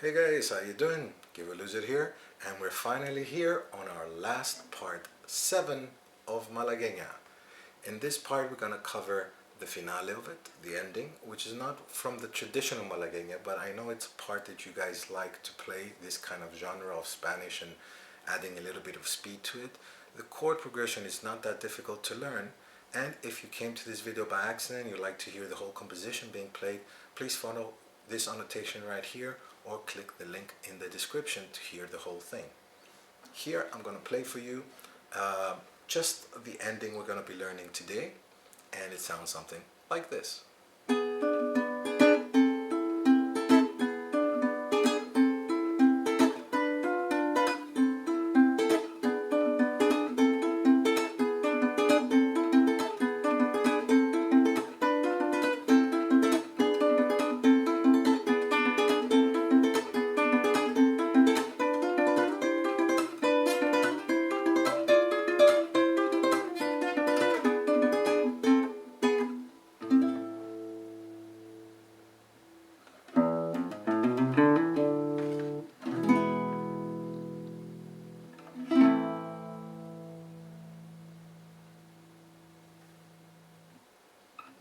Hey guys, how you doing? Guitar Loser here, and we're finally here on our last part 7 of Malagueña. In this part we're going to cover the finale of it, the ending, which is not from the traditional Malagueña, but I know it's a part that you guys like to play, this kind of genre of Spanish and adding a little bit of speed to it. The chord progression is not that difficult to learn, and if you came to this video by accident, you'd like to hear the whole composition being played, please follow this annotation right here or click the link in the description to hear the whole thing. Here I'm going to play for you just the ending we're going to be learning today, and it sounds something like this.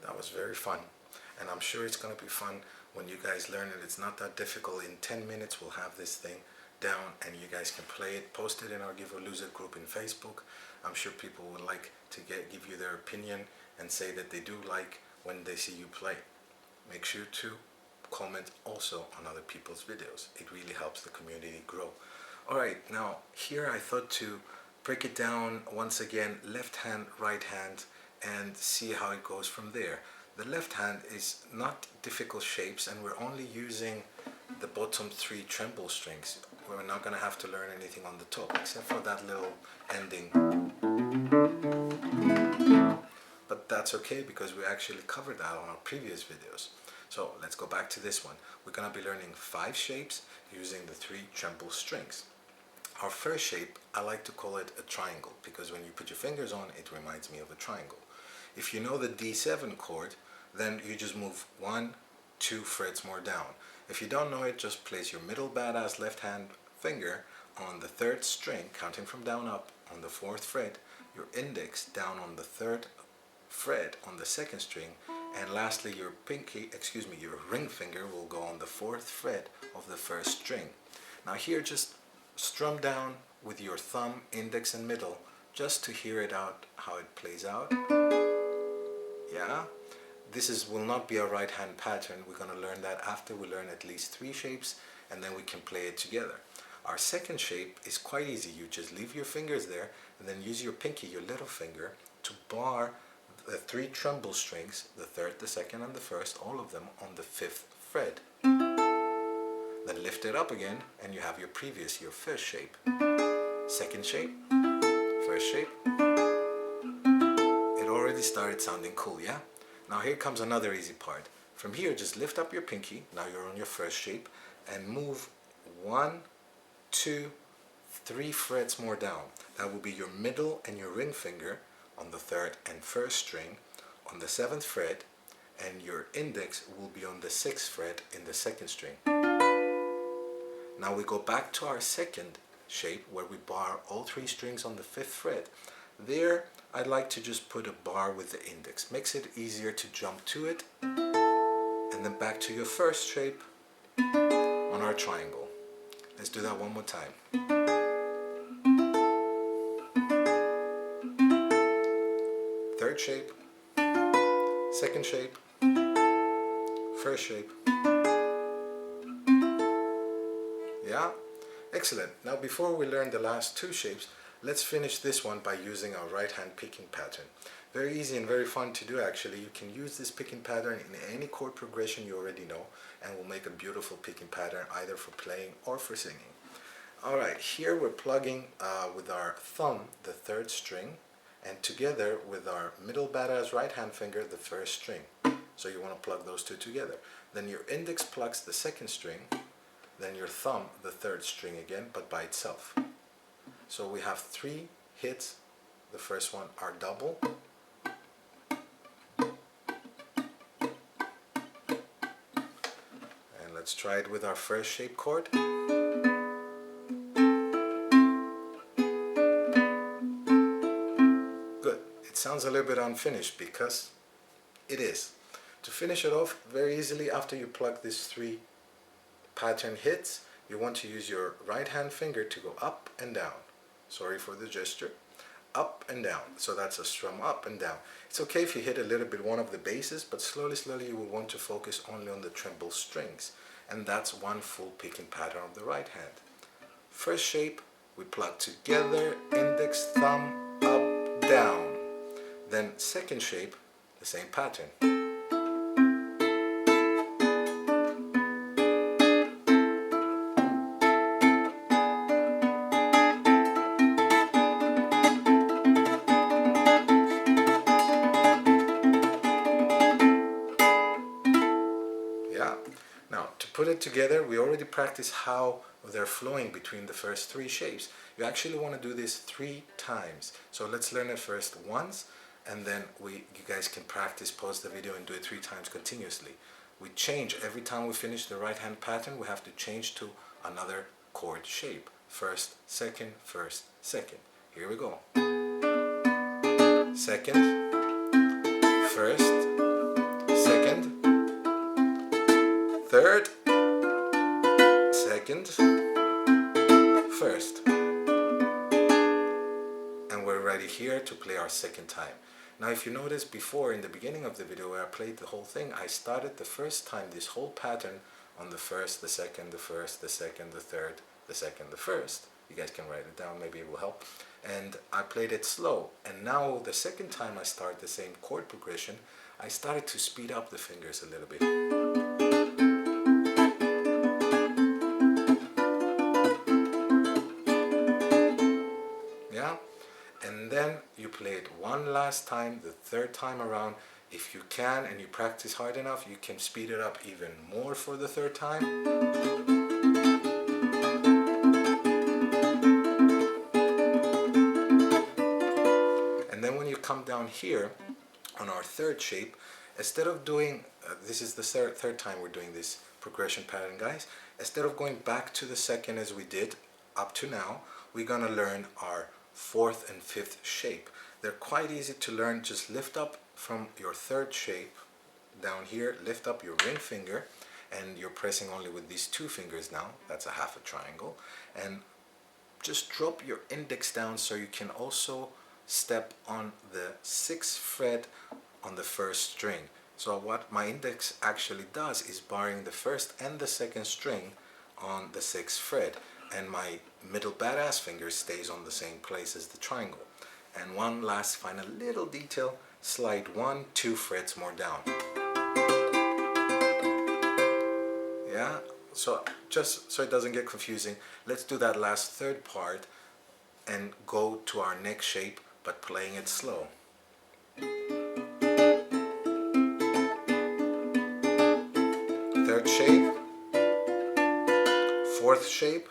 That was very fun, and I'm sure it's going to be fun when you guys learn it. It's not that difficult. In 10 minutes we'll have this thing down and you guys can play it. Post it in our Give or Lose It group in Facebook. I'm sure people would like to give you their opinion and say that they do like when they see you play. Make sure to comment also on other people's videos. It really helps the community grow. Alright, now here I thought to break it down once again, left hand, right hand, and see how it goes from there. The left hand is not difficult shapes, and we're only using the bottom 3 tremble strings. We're not going to have to learn anything on the top except for that little ending. But that's okay because we actually covered that on our previous videos. So let's go back to this one. We're going to be learning 5 shapes using the 3 tremble strings. Our first shape, I like to call it a triangle because when you put your fingers on, it reminds me of a triangle. If you know the D7 chord, then you just move 1, 2 frets more down. If you don't know it, just place your middle badass left hand finger on the 3rd string, counting from down up on the 4th fret, your index down on the 3rd fret on the 2nd string, and lastly your your ring finger will go on the 4th fret of the 1st string. Now here just strum down with your thumb, index and middle just to hear it out, how it plays out. Yeah, this will not be a right hand pattern. We're going to learn that after we learn at least 3 shapes, and then we can play it together. Our second shape is quite easy. You just leave your fingers there and then use your pinky, your little finger, to bar the 3 tremble strings, the 3rd, the 2nd and the 1st, all of them on the 5th fret. Then lift it up again and you have your first shape. Second shape, first shape. It already started sounding cool, yeah? Now here comes another easy part. From here, just lift up your pinky, now you're on your first shape, and move 1, 2, 3 frets more down. That will be your middle and your ring finger on the 3rd and 1st string on the 7th fret, and your index will be on the 6th fret in the 2nd string. Now we go back to our second shape where we bar all 3 strings on the 5th fret. There I'd like to just put a bar with the index. Makes it easier to jump to it. And then back to your first shape on our triangle. Let's do that one more time. Third shape, second shape, first shape. Yeah? Excellent. Now before we learn the last 2 shapes, let's finish this one by using our right hand picking pattern. Very easy and very fun to do actually. You can use this picking pattern in any chord progression you already know, and will make a beautiful picking pattern either for playing or for singing. Alright, here we're plugging with our thumb the 3rd string, and together with our middle badass right hand finger the 1st string. So you want to plug those 2 together. Then your index plugs the 2nd string, then your thumb the 3rd string again, but by itself. So we have 3 hits. The first one are double. And let's try it with our first shape chord. Good. It sounds a little bit unfinished because it is. To finish it off very easily, after you plug these 3 pattern hits, you want to use your right hand finger to go up and down. Sorry for the gesture. Up and down. So that's a strum up and down. It's okay if you hit a little bit one of the basses, but slowly you will want to focus only on the treble strings. And that's one full picking pattern of the right hand. First shape, we plug together, index, thumb, up, down. Then second shape, the same pattern. Now, to put it together, we already practiced how they're flowing between the first 3 shapes. You actually want to do this 3 times. So let's learn it first once, and then you guys can practice, pause the video, and do it 3 times continuously. We change every time we finish the right hand pattern. We have to change to another chord shape. First, second, first, second. Here we go. Second, first, second, third, second, first. And we're ready here to play our second time. Now if you notice before, in the beginning of the video where I played the whole thing, I started the first time this whole pattern on the first, the second, the first, the second, the third, the second, the first. You guys can write it down, maybe it will help. And I played it slow. And now the second time I start the same chord progression, I started to speed up the fingers a little bit. Yeah? And then you play it one last time, the third time around. If you can and you practice hard enough, you can speed it up even more for the third time. And then when you come down here on our third shape, instead of doing, this is the third time we're doing this progression pattern, guys. Instead of going back to the second as we did up to now, we're gonna learn our fourth and fifth shape. They're quite easy to learn. Just lift up from your third shape down here, lift up your ring finger, and you're pressing only with these 2 fingers now. That's a half a triangle. And just drop your index down so you can also step on the 6th fret on the first string. So what my index actually does is barring the first and the second string on the 6th fret, and my middle badass finger stays on the same place as the triangle. And one last final little detail, slide 1, 2 frets more down. Yeah, so just so it doesn't get confusing, let's do that last third part and go to our next shape, but playing it slow. Third shape, fourth shape,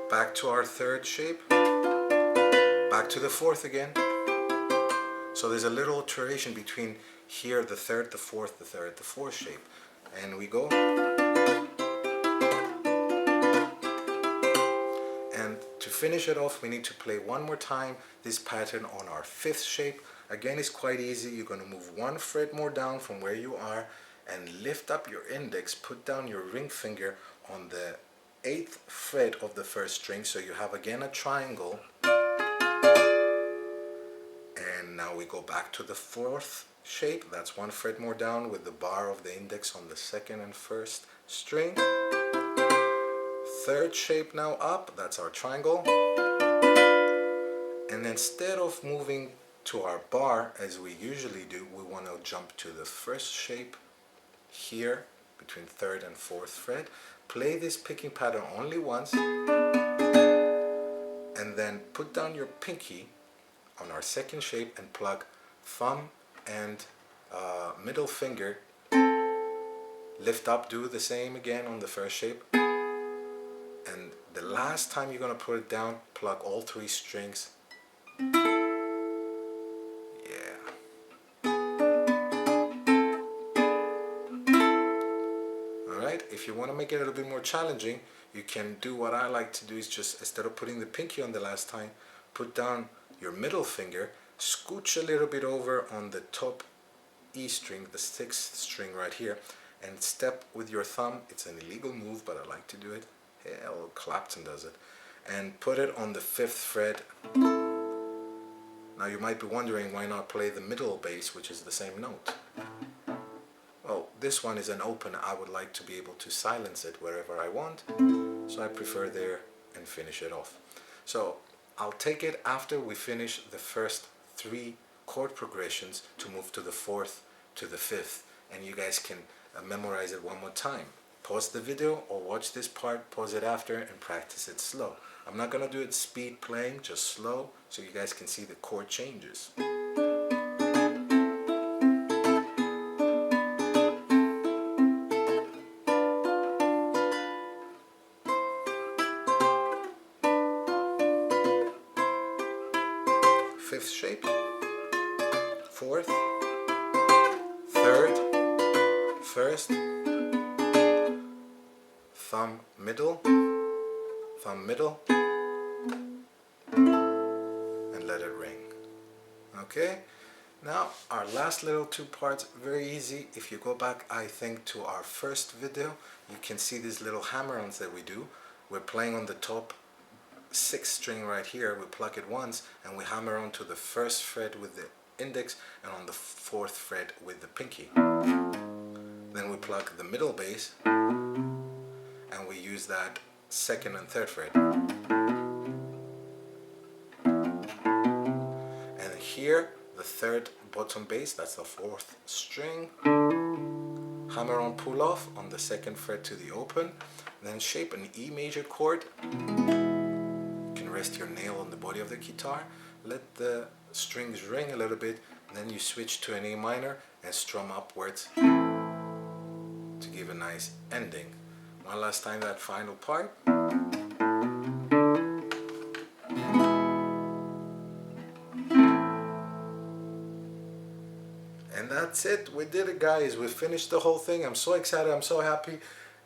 back to our third shape, back to the fourth again. So there's a little alteration between here, the third, the fourth, the third, the fourth shape. And we go. And to finish it off, we need to play one more time this pattern on our 5th shape. Again, it's quite easy. You're going to move 1 fret more down from where you are and lift up your index, put down your ring finger on the 8th fret of the first string, so you have again a triangle. And now we go back to the 4th shape. That's 1 fret more down with the bar of the index on the 2nd and 1st string. 3rd shape now up, that's our triangle. And instead of moving to our bar as we usually do, we want to jump to the 1st shape here between 3rd and 4th fret. Play this picking pattern only once, and then put down your pinky on our 2nd shape and plug thumb and middle finger. Lift up, do the same again on the 1st shape. And the last time you're going to put it down, plug all 3 strings. right? If you want to make it a little bit more challenging, you can do what I like to do, is just instead of putting the pinky on the last time, put down your middle finger, scooch a little bit over on the top E string, the 6th string right here, and step with your thumb. It's an illegal move, but I like to do it. Hell, Clapton does it. And put it on the 5th fret. Now you might be wondering why not play the middle bass, which is the same note. Well, this one is an open. I would like to be able to silence it wherever I want, so I prefer there and finish it off. So I'll take it after we finish the first 3 chord progressions to move to the 4th to the 5th, and you guys can memorize it one more time. Pause the video or watch this part, pause it after, and practice it slow. I'm not gonna do it speed playing, just slow, so you guys can see the chord changes. Fifth shape, 4th, 3rd, 1st, thumb middle, and let it ring. Okay, now our last little 2 parts, very easy. If you go back, I think, to our first video, you can see these little hammer-ons that we do. We're playing on the top 6th string right here. We pluck it once and we hammer on to the 1st fret with the index and on the 4th fret with the pinky. Then we pluck the middle bass and we use that 2nd and 3rd fret. And here the 3rd bottom bass, that's the 4th string, hammer on, pull off on the 2nd fret to the open, then shape an E major chord. You can rest your nail on the body of the guitar, let the strings ring a little bit, then you switch to an A minor and strum upwards to give a nice ending. One last time, that final part. And that's it. We did it, guys. We finished the whole thing. I'm so excited. I'm so happy.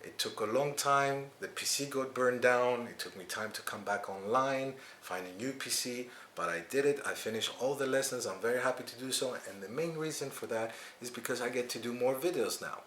It took a long time. The PC got burned down. It took me time to come back online, find a new PC, but I did it. I finished all the lessons. I'm very happy to do so. And the main reason for that is because I get to do more videos now.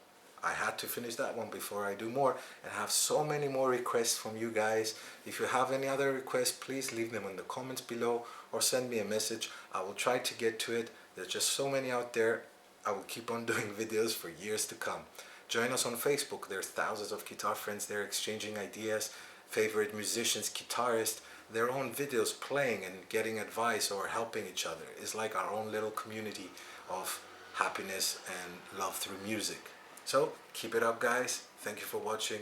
I had to finish that one before I do more, and I have so many more requests from you guys. If you have any other requests, please leave them in the comments below or send me a message. I will try to get to it. There's just so many out there. I will keep on doing videos for years to come. Join us on Facebook. There's thousands of guitar friends there exchanging ideas, favorite musicians, guitarists, their own videos playing and getting advice or helping each other. It's like our own little community of happiness and love through music. So keep it up, guys. Thank you for watching.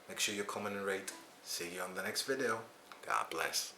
Make sure you comment and rate. See you on the next video. God bless.